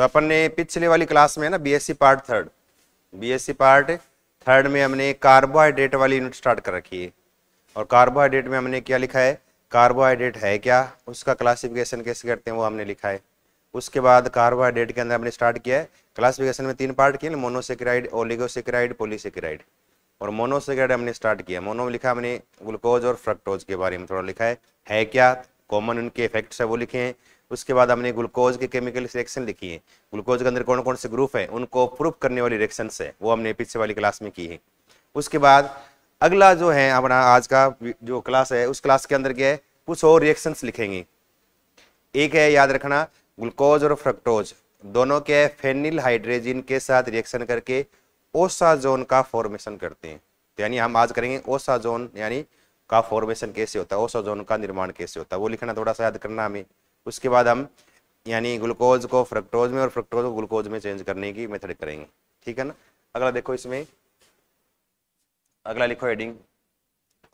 तो अपन ने पिछले वाली क्लास में है ना बीएससी पार्ट थर्ड में हमने कार्बोहाइड्रेट वाली यूनिट स्टार्ट कर रखी है। और कार्बोहाइड्रेट में हमने क्या लिखा है, कार्बोहाइड्रेट है क्या, उसका क्लासिफिकेशन कैसे करते हैं वो हमने लिखा है। उसके बाद कार्बोहाइड्रेट के अंदर हमने स्टार्ट किया है क्लासिफिकेशन में 3 पार्ट किए, मोनोसेकेराइड, ओलिगोसेकेराइड, पॉलीसेकेराइड। और मोनोसेकेराइड हमने स्टार्ट किया, मोनो में लिखा हमने ग्लूकोज और फ्रक्टोज के बारे में थोड़ा लिखा है क्या, कॉमन उनके इफेक्ट्स है वो लिखे हैं। उसके बाद हमने ग्लूकोज के केमिकल रिएक्शन लिखी है, ग्लूकोज के अंदर कौन कौन से ग्रुप है उनको प्रूफ करने वाली रिएक्शंस है वो हमने पिछले वाली क्लास में की है। उसके बाद अगला जो है अपना आज का जो क्लास है उस क्लास के अंदर क्या है, कुछ और रिएक्शंस लिखेंगे। एक है याद रखना, ग्लूकोज और फ्रक्टोज दोनों के फेनिल हाइड्रोजन के साथ रिएक्शन करके ओसाजोन का फॉर्मेशन करते हैं। तो यानी हम आज करेंगे ओसाजोन यानी का फॉर्मेशन कैसे होता है, ओसाजोन का निर्माण कैसे होता है वो लिखना थोड़ा सा याद करना हमें। उसके बाद हम यानी ग्लूकोज को फ्रक्टोज में और फ्रक्टोज को ग्लूकोज में चेंज करने की मेथड करेंगे, ठीक है ना। अगला देखो, इसमें अगला लिखो हेडिंग,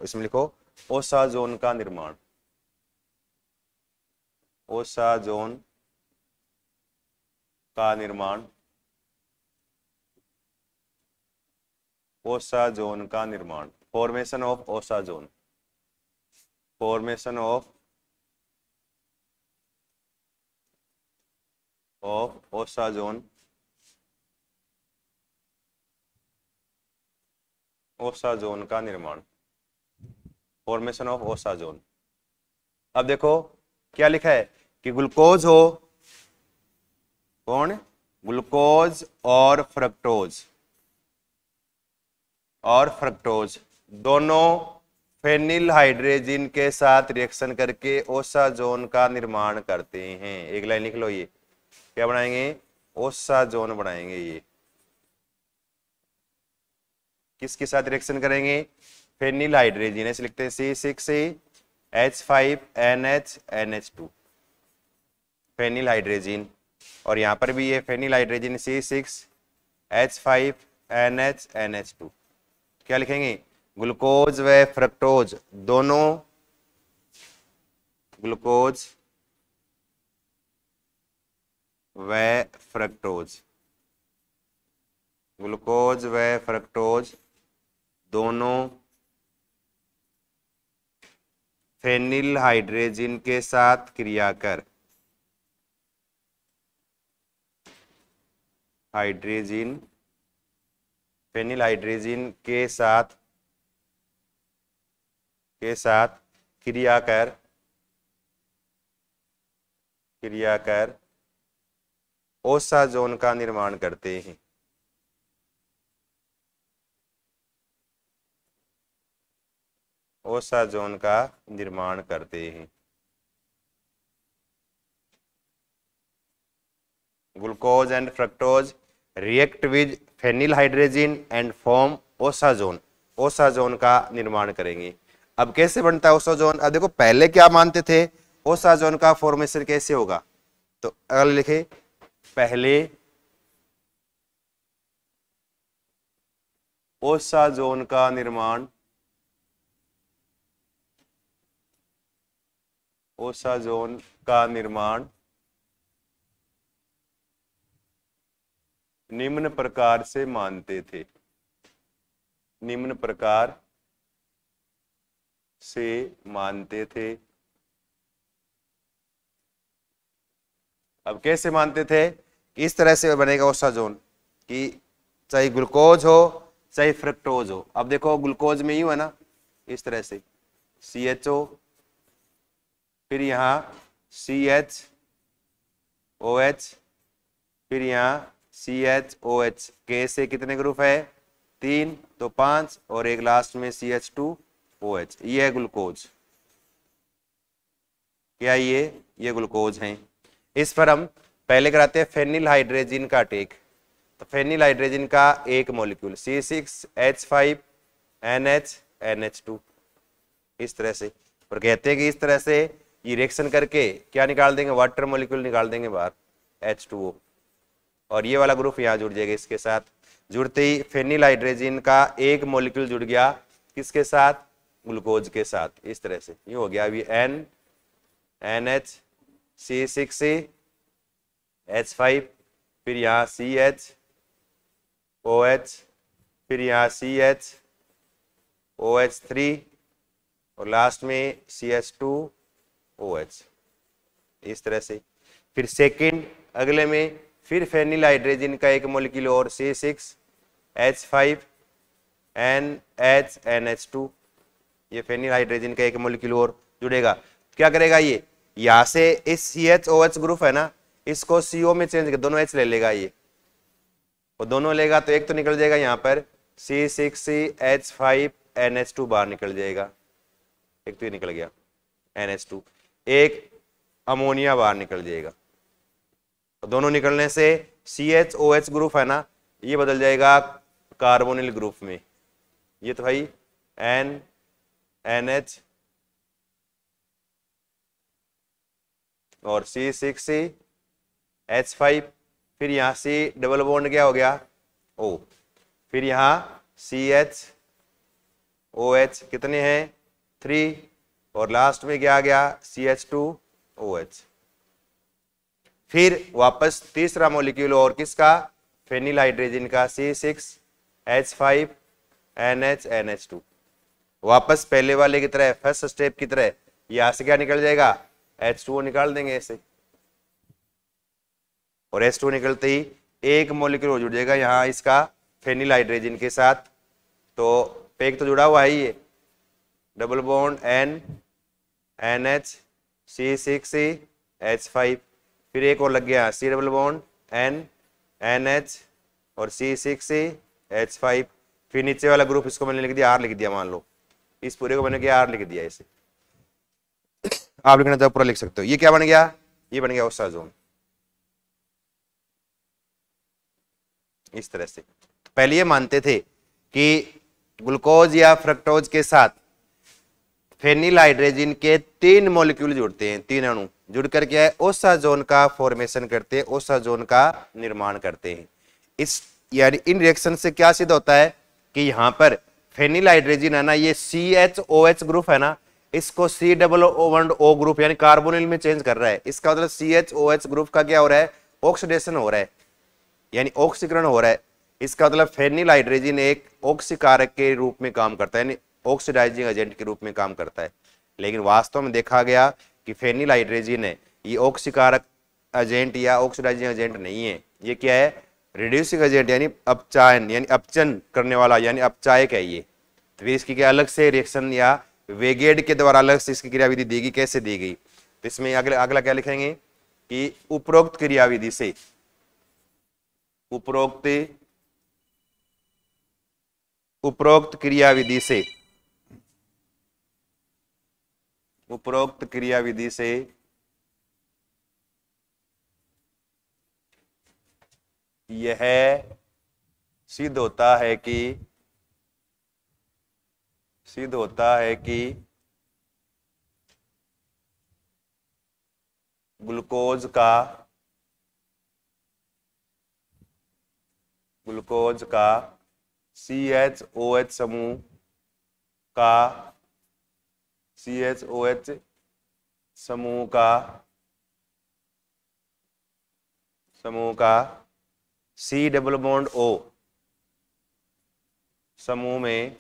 इसमें लिखो ओसाजोन का निर्माण। ओसाजोन का निर्माण, ओसाजोन का निर्माण, formation of osazone, formation of osazone, osazone का निर्माण, फॉर्मेशन ऑफ ओसाजोन। अब देखो क्या लिखा है कि ग्लूकोज हो, कौन, ग्लूकोज और फ्रक्टोज दोनों फेनिल हाइड्रोजन के साथ रिएक्शन करके ओसाजोन का निर्माण करते हैं। एक लाइन लिख लो, ये क्या बनाएंगे, ओसाजोन बनाएंगे। ये किसके साथ रिएक्शन करेंगे, फेनिल हाइड्रोजन, ऐसे लिखते हैं C6H5NH2 फेनिल हाइड्रोजन। और यहां पर भी ये फेनिल हाइड्रोजन C6H5NH2। क्या लिखेंगे, ग्लूकोज व फ्रक्टोज दोनों, ग्लूकोज व फ्रक्टोज, ग्लूकोज व फ्रक्टोज दोनों फेनिल हाइड्रोजन के साथ क्रिया कर, हाइड्रोजन फेनिल हाइड्रोजन के साथ क्रिया कर ओसाजोन का निर्माण करते हैं। ओसाजोन का निर्माण करते हैं। Glucose and fructose react with phenyl hydrogen and form osazone, osazone का निर्माण करेंगे। अब कैसे बनता है ओसाजोन, अब देखो पहले क्या मानते थे ओसाजोन का फॉर्मेशन कैसे होगा, तो अगर लिखे पहले ओसाजोन का निर्माण, ओसाजोन का निर्माण निम्न प्रकार से मानते थे, निम्न प्रकार से मानते थे। अब कैसे मानते थे, इस तरह से बनेगा ओसाजोन कि चाहे ग्लूकोज हो चाहे फ्रक्टोज हो। अब देखो ग्लूकोज में यूं है ना, इस तरह से CHO, फिर यहाँ CHOH, फिर यहाँ CHOH, के से कितने ग्रुप है, 3, तो 5, और एक लास्ट में CH2OH। ये है ग्लूकोज, क्या ये ग्लूकोज हैं। इस पर हम पहले कराते हैं फेनिल हाइड्रोजन का टेक। तो फेनिल हाइड्रोजन का एक मॉलिक्यूल C6H5NH2 इस तरह से, और कहते हैं कि इस तरह से ये रिएक्शन करके क्या निकाल देंगे, वाटर मॉलिक्यूल निकाल देंगे बाहर H2O, और ये वाला ग्रुप यहाँ जुड़ जाएगा। इसके साथ जुड़ते ही फेनिल हाइड्रोजन का एक मॉलिक्यूल जुड़ गया किसके साथ, ग्लूकोज के साथ। इस तरह से ये हो गया अभी NH C6H5 फिर यहाँ CH OH, फिर यहाँ CHOH3 और लास्ट में CH2OH, इस तरह से। फिर सेकंड अगले में फिर फेनिल हाइड्रोजन का एक मॉलिक्यूल और C6H5NHNH2, ये फेनिल हाइड्रोजन का एक मॉलिक्यूल और जुड़ेगा। क्या करेगा ये, यहाँ से इस CHOH ग्रुप है ना, इसको CO में चेंज कर, दोनों H ले लेगा ये, और दोनों लेगा तो एक तो निकल जाएगा यहाँ पर C6H5NH2 बाहर निकल जाएगा, एक तो ये निकल गया NH2, एक अमोनिया बाहर निकल जाएगा। तो दोनों निकलने से CHOH ग्रुप है ना, ये बदल जाएगा कार्बोनिल ग्रुप में। ये तो भाई NH और C6H5, फिर यहाँ C डबल बॉन्ड क्या हो गया O, फिर यहाँ CHOH कितने हैं 3, और लास्ट में क्या आ गया CH2OH। फिर वापस तीसरा मॉलिक्यूल और किसका, फेनिल हाइड्रोजन का C6H5NHNH2, वापस पहले वाले की तरह फर्स्ट स्टेप की तरह यहाँ से क्या निकल जाएगा H2O निकाल देंगे ऐसे, और H2O निकलते ही एक मॉलिक्यूल जुड़ जाएगा यहाँ इसका फेनिल हाइड्रोजन के साथ। तो एक तो जुड़ा हुआ है ये डबल बॉन्ड NH C6H5, फिर एक और लग गया C डबल बॉन्ड NH और C6H5, फिर नीचे वाला ग्रुप इसको मैंने लिख दिया R लिख दिया, मान लो इस पूरे को मैंने क्या R लिख दिया ऐसे, आप लिखना चाहो पूरा लिख सकते हो। ये क्या बन गया, ये बन गया ओसाजोन, इस तरह से। पहले ये मानते थे कि ग्लूकोज या फ्रक्टोज के साथ फेनिल हाइड्रोजन के 3 मॉलिक्यूल जुड़ते हैं, 3 अणु जुड़ कर क्या है ओसाजोन का फॉर्मेशन करते हैं, ओसाजोन का निर्माण करते हैं। इस यानी इन रिएक्शन से क्या सिद्ध होता है कि यहाँ पर फेनिल हाइड्रोजन है ना, ये CHOH ग्रुप है ना, इसको C+O ग्रुप यानी कार्बोनिल में चेंज कर रहा है। इसका मतलब CHOH ग्रुप का क्या हो रहा है, ऑक्सीडेशन हो रहा है, यानी ऑक्सीकरण हो रहा है। इसका मतलब फेनिल हाइड्रोजन एक ऑक्सीकारक के रूप में काम करता है, यानी ऑक्सीडाइजिंग एजेंट के रूप में काम करता है। लेकिन वास्तव में देखा गया कि फेनिल हाइड्रोजन है ये ऑक्सीकारक एजेंट या ऑक्सीडाइजिंग एजेंट नहीं है, ये क्या है रिड्यूसिंग एजेंट, यानी अपचायन यानी अपचन करने वाला यानी अपचायक है ये। तो फिर इसकी क्या अलग से रिएक्शन या वेगेड के द्वारा अलग से इसकी क्रियाविधि दी गई, कैसे दी गई, तो इसमें अगला क्या लिखेंगे कि उपरोक्त क्रियाविधि से, उपरोक्त क्रियाविधि से, उपरोक्त क्रियाविधि से यह सिद्ध होता है कि ग्लूकोज का CHOH समूह का C डबल बॉन्ड O समूह में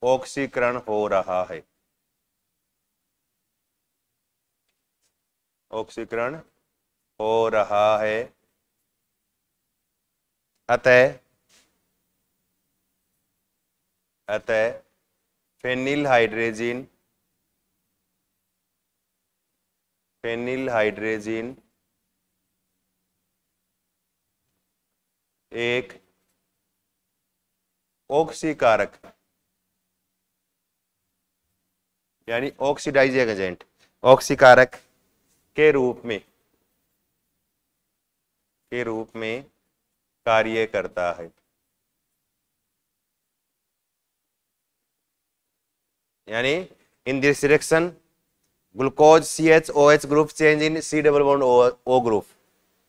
ऑक्सीकरण हो रहा है, ऑक्सीकरण हो रहा है। अतः फेनिल हाइड्रोजन एक ऑक्सीकारक यानी ऑक्सीडाइजिंग एजेंट, ऑक्सीकारक के रूप में कार्य करता है। यानी in this reaction glucose CHOH group change in C double bond O group,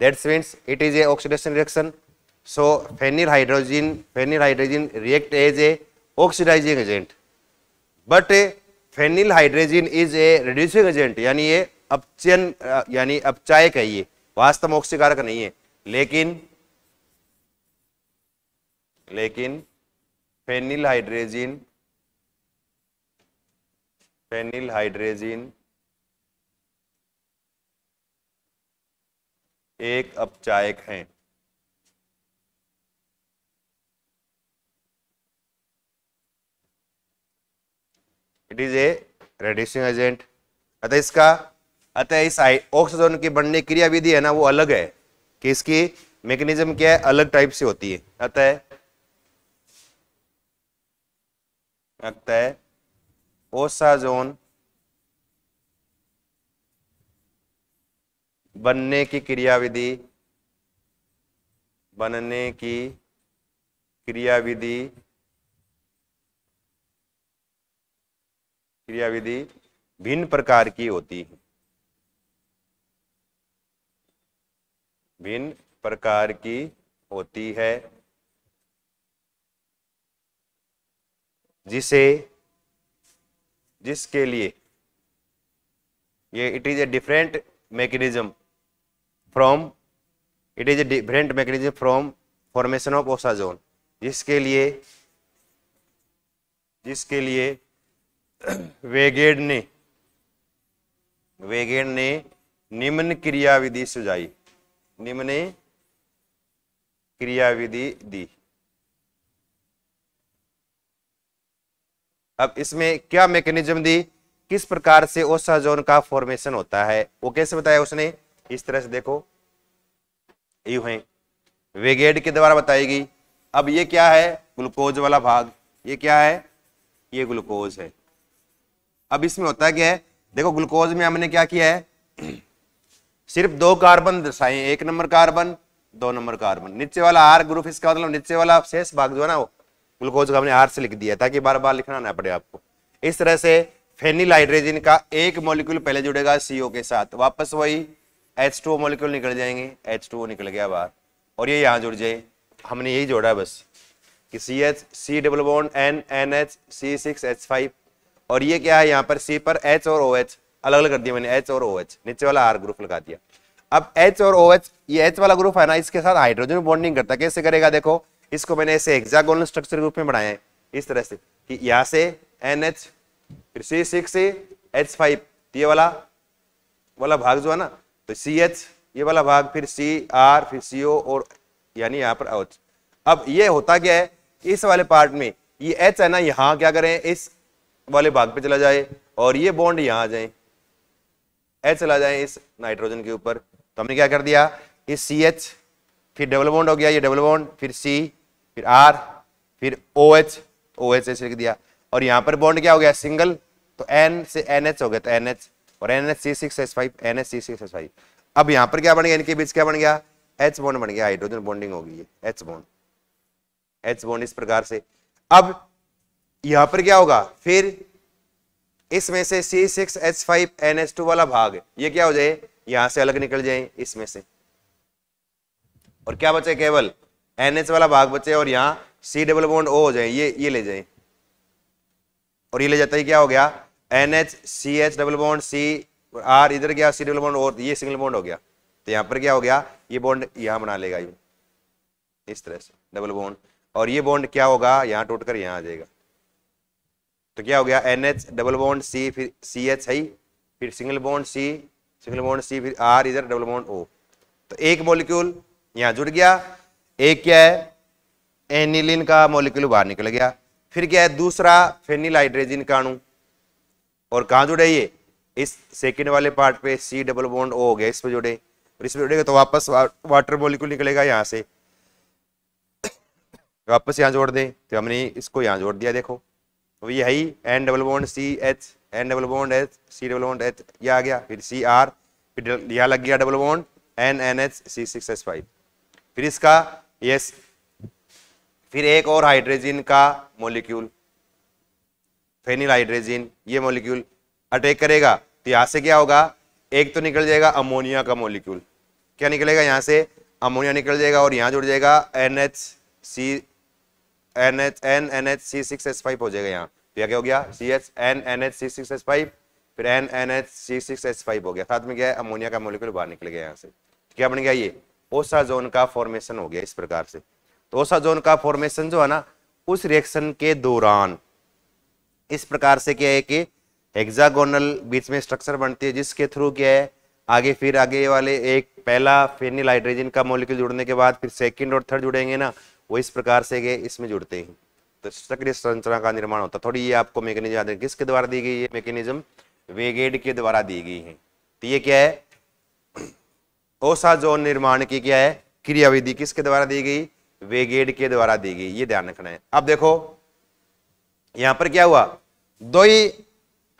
that means it is a oxidation reaction. So phenyl hydrogen react as a oxidizing agent, but phenyl hydrogen is a reducing agent, यानी ये अपचयन यानी अपचायक है, ये वास्तव में ऑक्सीकारक नहीं है, लेकिन फेनिल हाइड्रेजिन एक अपचायक है। It is a reducing agent. अतः इस ऑक्सीजन की बनने की क्रिया विधि है ना, वो अलग है, कि इसकी मैकेनिज्म क्या है, अलग टाइप से होती है। अतः ओसाजोन बनने की क्रियाविधि भिन्न प्रकार की होती है, जिसके लिए ये it is a different mechanism from formation of osazone, जिसके लिए वेगेड ने निम्न क्रियाविधि दी। अब इसमें क्या मैकेनिज्म दी, किस प्रकार से ओसाजोन का फॉर्मेशन होता है, वो कैसे बताया उसने, इस तरह से देखो, यूं है, वेगेड के द्वारा बताएगी। अब ये क्या है, ग्लूकोज वाला भाग, ये क्या है, ये ग्लूकोज है। अब इसमें होता है क्या है, देखो ग्लूकोज में हमने क्या किया है, सिर्फ 2 कार्बन दर्शाए, 1 नंबर कार्बन 2 नंबर कार्बन, नीचे वाला आर ग्रुप, इसका मतलब नीचे वाला शेष भाग जो है ना, वो ग्लूकोज का हमने आर से लिख दिया ताकि बार बार लिखना ना पड़े आपको। इस तरह से फेनिल हाइड्रोजन का एक मॉलिक्यूल पहले जुड़ेगा CO के साथ, वापस वही H2O मॉलिक्यूल निकल जाएंगे, H2O निकल गया बाहर, और ये यहाँ जुड़ जाए, हमने यही जोड़ा है बस, कि CH C double bond N NH C6H5, और ये क्या है, यहाँ पर C पर H और OH अलग अलग कर दिया मैंने, H और OH, नीचे वाला R ग्रुप लगा दिया। अब H और OH, ये H वाला ग्रुप है ना, इसके साथ हाइड्रोजन बॉन्डिंग करता है, कैसे करेगा, देखो इसको मैंने ऐसे हेक्सागोनल स्ट्रक्चर ग्रुप में बनाया है, इस तरह से कि यहाँ से NH फिर C6 से H5, ये वाला भाग जो है ना, तो CH ये वाला भाग, फिर CR फिर CO, और यानी यहाँ पर OH। अब ये होता क्या है, इस वाले पार्ट में ये H है ना, यहाँ क्या करें, इस वाले भाग पे चला जाए, और ये बॉन्ड यहाँ आ जाए, H चला जाए इस नाइट्रोजन के ऊपर। तो हमने क्या कर दिया, इस CH फिर डबल बॉन्ड हो गया, ये डबल बॉन्ड, फिर C फिर R फिर OH ऐसे लिख दिया, और यहाँ पर बॉन्ड क्या हो गया, सिंगल, तो N से NH हो गया, तो NH और NH C6H5। अब यहाँ पर क्या बन गया, इनके बीच क्या बन गया, H बॉन्ड बन गया, हाइड्रोजन बॉन्डिंग हो गई है, H बॉन्ड इस प्रकार से। अब यहाँ पर क्या होगा, फिर इसमें से C6H5NH2 वाला भाग, ये क्या हो जाए, यहां से अलग निकल जाए इसमें से, और क्या बचे, केवल NH वाला भाग बचे, और यहाँ C डबल बॉन्ड O हो जाए, ये ले जाए, और ये ले जाता ही क्या हो गया, NH CH double bond C R, इधर गया C डबल बॉन्ड, और ये सिंगल बॉन्ड हो गया, तो यहाँ पर क्या हो गया, ये बॉन्ड यहाँ बना लेगा ये इस तरह से डबल बॉन्ड, और ये बॉन्ड क्या होगा, यहाँ टूटकर यहाँ आ जाएगा, तो क्या हो गया, NH डबल बॉन्ड C फिर CH है, फिर सिंगल बॉन्ड C फिर R, इधर डबल बॉन्ड O, तो एक मॉलिक्यूल यहाँ जुड़ गया, एक क्या है, एनिलीन का मॉलिक्यूल बाहर निकल गया, फिर क्या है, दूसरा फेनिल हाइड्रोजन का अणु, और कहाँ जुड़े, ये इस सेकेंड वाले पार्ट पे C डबल बॉन्ड O हो गया, इस पे जुड़े, और इस पे जुड़ेगा तो वापस वाटर मॉलिक्यूल निकलेगा यहाँ से, वापस यहाँ जोड़ दें, तो हमने इसको यहाँ जोड़ दिया, देखो तो ये है N double bond CH N double bond H C double bond H, ये आ गया, फिर CR, फिर यहाँ लग गया double bond N NH C6H5, फिर इसका यस, फिर एक और हाइड्रोजन का मॉलिक्यूल फेनिल हाइड्रोजन, ये मॉलिक्यूल अटैक करेगा, तो यहाँ से क्या होगा, एक तो निकल जाएगा अमोनिया का मॉलिक्यूल, क्या निकलेगा, यहाँ से अमोनिया निकल जाएगा, और यहाँ जुड़ जाएगा NH NNH C6H5 हो जाएगा, यहाँ तो क्या हो गया, CH N NH C6H5, फिर NNH6H5 हो गया, साथ में क्या है अमोनिया का मॉलिक्यूल बाहर निकल गया यहाँ से, क्या बन गया ये ओसाजोन का फॉर्मेशन हो गया इस प्रकार से। तो ओसाजोन का फॉर्मेशन जो है ना उस रिएक्शन के दौरान इस प्रकार से क्या है कि हेक्सागोनल बीच में स्ट्रक्चर बनती है जिसके थ्रू क्या है आगे फिर आगे वाले एक पहला फेनिल हाइड्रोजन का मॉलिक्यूल जुड़ने के बाद फिर सेकंड और थर्ड जुड़ेंगे ना, वो इस प्रकार से के इसमें जुड़ते हैं, तो सक्रिय संरचना का निर्माण होता है। थोड़ी ये आपको मैकेनिज्म याद है, किसके द्वारा दी गई है मैकेनिज्म, वेगेड के द्वारा दी गई है। तो ये क्या है ओसाजोन निर्माण की क्या है क्रियाविधि किसके द्वारा दी गई, वेगेड के द्वारा दी गई, ये ध्यान रखना है। अब देखो यहां पर क्या हुआ, दो ही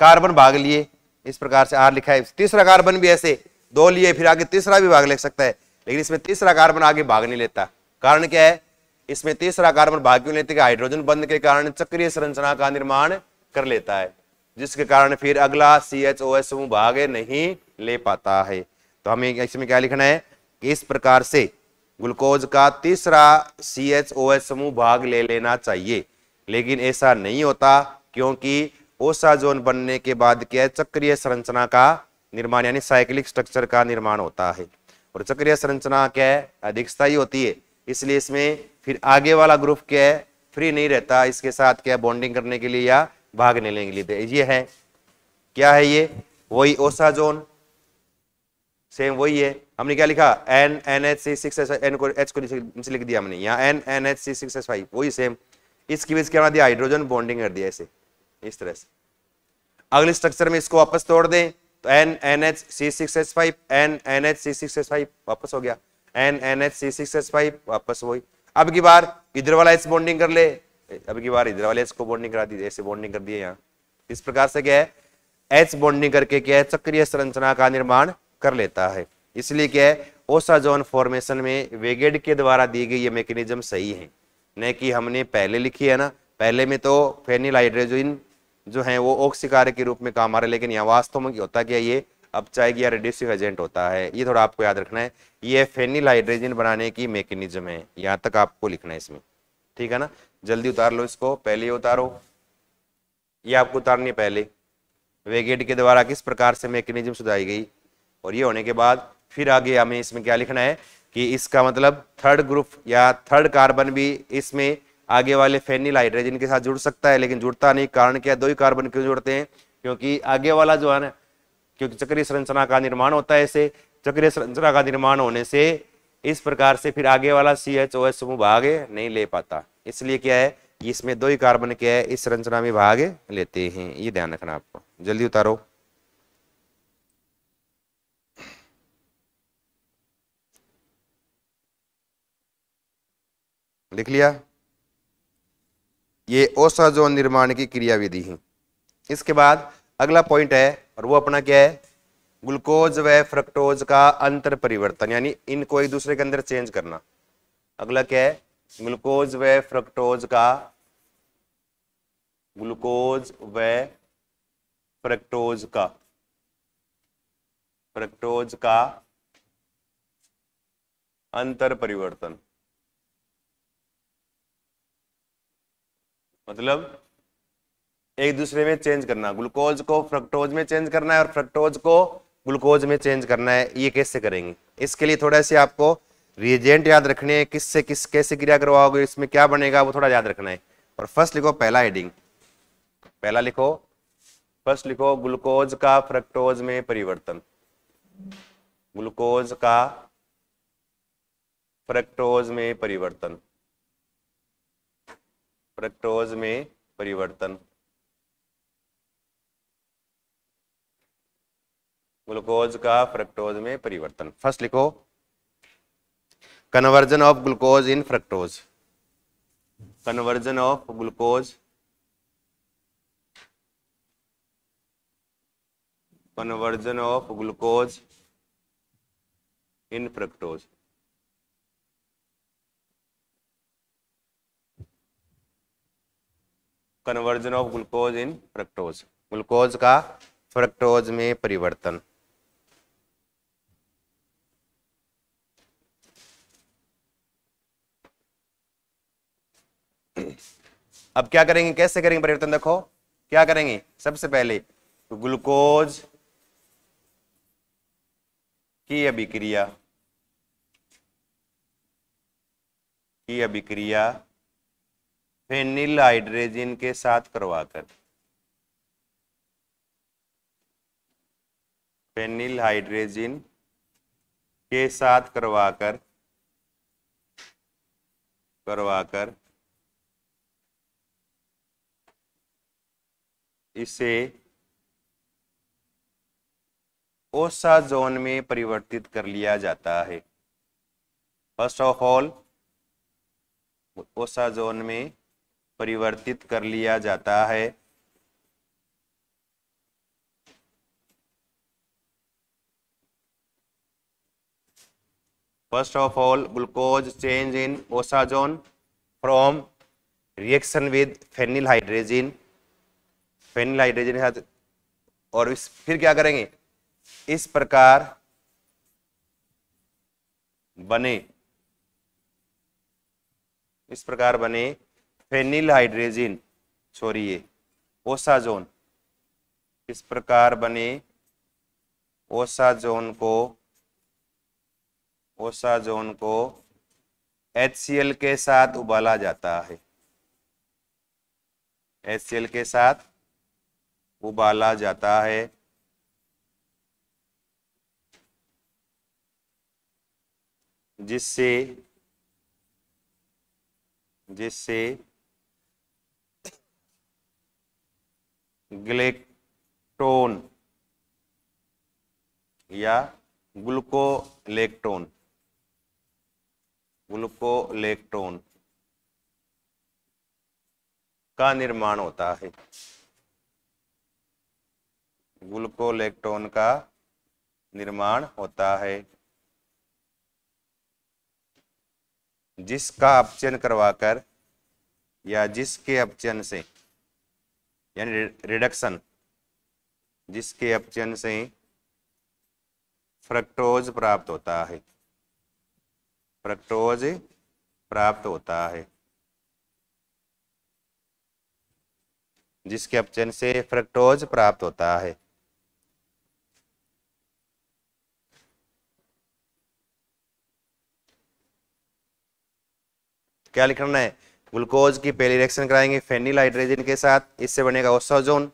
कार्बन भाग लिए इस प्रकार से आर लिखा है, तीसरा कार्बन भी ऐसे दो लिए फिर आगे तीसरा भी भाग ले सकता है, लेकिन इसमें तीसरा कार्बन आगे भाग नहीं लेता। कारण क्या है, इसमें तीसरा कार्बन भाग क्यों लेते, हाइड्रोजन बंध के कारण चक्रीय संरचना का निर्माण कर लेता है, जिसके कारण फिर अगला CHOS समूह भाग नहीं ले पाता है। तो हमें इसमें क्या लिखना है कि इस प्रकार से ग्लूकोज का तीसरा CHOS समूह भाग ले लेना चाहिए, लेकिन ऐसा नहीं होता क्योंकि ओसाजोन बनने के बाद क्या है चक्रीय संरचना का निर्माण यानी साइक्लिक स्ट्रक्चर का निर्माण होता है, और चक्रीय संरचना क्या है अधिक स्थायी होती है, इसलिए इसमें फिर आगे वाला ग्रुप क्या है फ्री नहीं रहता, इसके साथ क्या बॉन्डिंग करने के लिए या भाग लेने के लिए। ये है क्या है, ये वही ओसाजोन सेम वही है। हमने क्या लिखा NNH6H, N को H को नीचे लिख दिया हमने, यहाँ NNH6H5 वही सेम, इसकी वजह से क्या बना दिया हाइड्रोजन बॉन्डिंग कर दिया ऐसे इस तरह से। अगले स्ट्रक्चर में इसको वापस तोड़ दें तो NNH6H5 NNH6H5 वापस हो गया, NNH6H5 वापस वही। अब की बार इधर वाला H बॉन्डिंग कर ले, अब की बार इधर वाले H को बॉन्डिंग करा दी, ऐसे बॉन्डिंग कर दिए यहाँ, इस प्रकार से क्या है H बॉन्डिंग करके क्या है चक्रीय संरचना का निर्माण कर लेता है। इसलिए क्या है ओसाजोन फॉर्मेशन में वेगेड के द्वारा दी गई ये मैकेनिज्म सही है, न कि हमने पहले लिखी है ना, पहले में तो फेनिल हाइड्रोजन जो है वो ऑक्सीकारक के रूप में काम आ रहा है, लेकिन यहाँ वास्तव में होता क्या ये अपचायक या रिड्यूसिव एजेंट होता है, ये थोड़ा आपको याद रखना है। ये फेनिल हाइड्रोजन बनाने की मैकेनिज्म है, यहाँ तक आपको लिखना है इसमें, ठीक है ना। जल्दी उतार लो इसको, पहले उतारो, ये आपको उतारनी है पहले, वेगेड के द्वारा किस प्रकार से मैकेनिज्म सुधारी गई, और ये होने के बाद फिर आगे हमें इसमें क्या लिखना है कि इसका मतलब थर्ड ग्रुप या थर्ड कार्बन भी इसमें आगे वाले फेनिल हाइड्रोजन के साथ जुड़ सकता है, लेकिन जुड़ता नहीं। कारण क्या, दो ही कार्बन क्यों जुड़ते हैं, क्योंकि आगे वाला जो है ना, क्योंकि चक्रीय संरचना का निर्माण होता है, ऐसे चक्रीय संरचना का निर्माण होने से इस प्रकार से फिर आगे वाला CHOS समूह भाग नहीं ले पाता, इसलिए क्या है इसमें दो ही कार्बन क्या है इस संरचना में भाग लेते हैं, ये ध्यान रखना आपको। जल्दी उतारो, लिख लिया, ये ओसाजोन निर्माण की क्रियाविधि है। इसके बाद अगला पॉइंट है और वो अपना क्या है ग्लूकोज व फ्रक्टोज का अंतर परिवर्तन, यानी इनको एक दूसरे के अंदर चेंज करना। अगला क्या है ग्लूकोज व फ्रक्टोज का, ग्लूकोज व फ्रक्टोज का अंतर परिवर्तन, मतलब एक दूसरे में चेंज करना, ग्लूकोज को फ्रक्टोज में चेंज करना है और फ्रक्टोज को ग्लूकोज में चेंज करना है। ये कैसे करेंगे, इसके लिए थोड़ा से आपको रिएजेंट याद रखने हैं, किससे किस कैसे क्रिया करवाओगे, इसमें क्या बनेगा वो थोड़ा याद रखना है। और फर्स्ट लिखो पहला हेडिंग, पहला लिखो, फर्स्ट लिखो ग्लूकोज का फ्रक्टोज में परिवर्तन, ग्लूकोज का फ्रक्टोज में परिवर्तन, फ्रक्टोज में परिवर्तन, ग्लूकोज का फ्रक्टोज में परिवर्तन। फर्स्ट लिखो conversion of glucose in fructose, conversion of glucose, conversion of glucose in fructose. Conversion of glucose in fructose, glucose का फ्रक्टोज में परिवर्तन। अब क्या करेंगे, कैसे करेंगे परिवर्तन, देखो क्या करेंगे। सबसे पहले तो ग्लूकोज की अभिक्रिया फेनिल हाइड्रोजन के साथ करवाकर फेनिल हाइड्रोजन के साथ करवाकर इसे ओसाजोन में परिवर्तित कर लिया जाता है। फर्स्ट ऑफ ऑल ओसाजोन में परिवर्तित कर लिया जाता है। First of all glucose change in osazone from reaction with phenyl hydrogen के साथ, और फिर क्या करेंगे, इस प्रकार बने फेनिल हाइड्रोजन छोड़िए ओसाजोन, इस प्रकार बने ओसाजोन को HCl के साथ उबाला जाता है। HCl के साथ उबाला जाता है, जिससे ग्लेक्टोन या ग्लूकोलेक्टोन का निर्माण होता है। ग्लूकोलेक्टोन का निर्माण होता है, जिसका अपचयन करवाकर या जिसके अपचयन से यानी रिडक्शन, जिसके अपचयन से फ्रक्टोज प्राप्त होता है। जिसके अपचयन से फ्रक्टोज प्राप्त होता है। क्या लिखना है, ग्लूकोज की पहली रिएक्शन कराएंगे फेनिल हाइड्रोजन के साथ, इससे बनेगा ओसाजोन।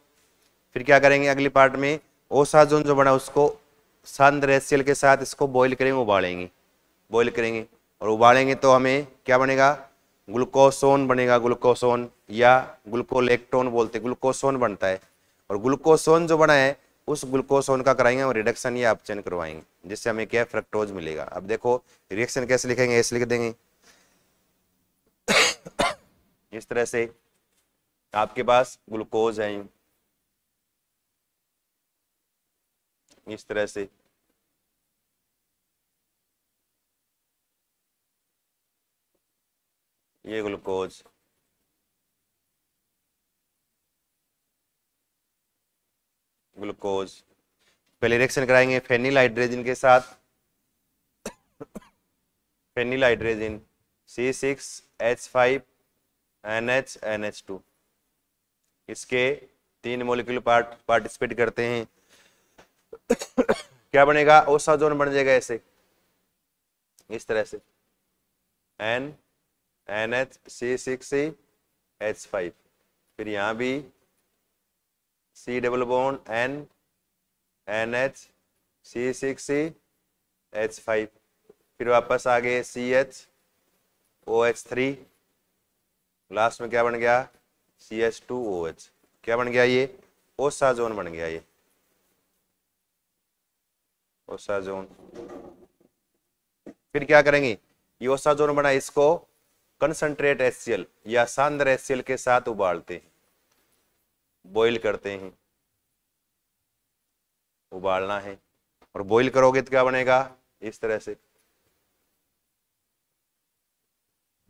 फिर क्या करेंगे अगली पार्ट में, ओसाजोन जो बना उसको सांद्र HCl के साथ इसको बॉईल करेंगे, बॉईल करेंगे और उबालेंगे तो हमें क्या बनेगा, ग्लूकोसोन बनेगा, ग्लूकोसोन या ग्लूकोलेक्टोन बोलते, ग्लूकोसोन बनता है। और ग्लूकोसोन जो बना है उस ग्लूकोसोन का कराएंगे और रिडक्शन या अपचयन करवाएंगे, जिससे हमें क्या फ्रक्टोज मिलेगा। अब देखो रिएक्शन कैसे लिखेंगे, ऐसे लिख देंगे इस तरह से आपके पास ग्लूकोज है, इस तरह से ये ग्लूकोज, पहले रिएक्शन कराएंगे फेनिल हाइड्रोजन के साथ, फेनिल हाइड्रोजन C6H5NH इसके 3 मॉलिक्यूल पार्टिसिपेट करते हैं। क्या बनेगा, ओसाजोन बन जाएगा ऐसे, इस तरह से NH6CH5, फिर यहाँ भी C डबल बॉन्ड NH6CH5, फिर वापस आ गए CHOH3, लास्ट में क्या बन गया CH2OH। क्या बन गया, ये ओसाजोन बन गया, ये ओसाजोन। फिर क्या करेंगे, ये ओसाजोन बना, इसको कंसंट्रेट HCl या सांद्र HCl के साथ उबालते हैं, बॉईल करते हैं, उबालना है। और बॉईल करोगे तो क्या बनेगा, इस तरह से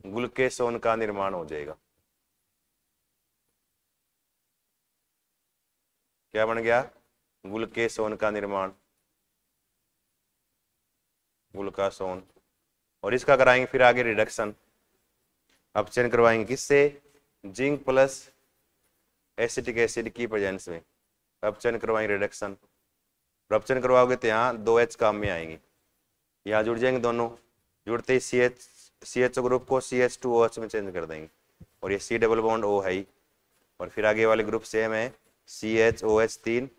ग्लूकेसोन का निर्माण हो जाएगा। क्या बन गया, ग्लूकेसोन का निर्माण, ग्लूकासोन। और इसका कराएंगे फिर आगे रिडक्शन, अपचयन करवाएंगे किससे, जिंक प्लस एसिटिक एसिड की प्रेजेंस में। प्रपचन करवाएंगे रिडक्शन, प्रपचन करवाओगे तो यहाँ 2H काम में आएंगी, यहाँ जुड़ जाएंगे दोनों, जुड़ते ही CH ग्रुप को CH2OH में चेंज कर देंगे और ये C डबल बॉन्ड O है ही, और फिर आगे वाले ग्रुप सेम है CHOH 3,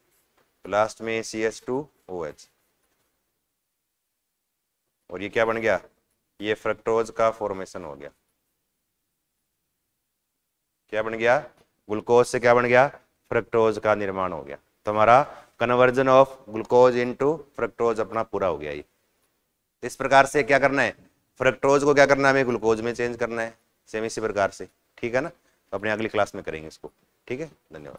लास्ट में CH2OH, और ये क्या बन गया, ये फ्रक्टोज का फॉर्मेशन हो गया। क्या बन गया, ग्लूकोज से क्या बन गया, फ्रक्टोज का निर्माण हो गया। तो हमारा conversion of glucose into fructose अपना पूरा हो गया। ये इस प्रकार से क्या करना है, फ्रक्टोज को क्या करना है, हमें ग्लूकोज में चेंज करना है, सेम इसी प्रकार से, ठीक है ना। तो अपने अगली क्लास में करेंगे इसको, ठीक है, धन्यवाद।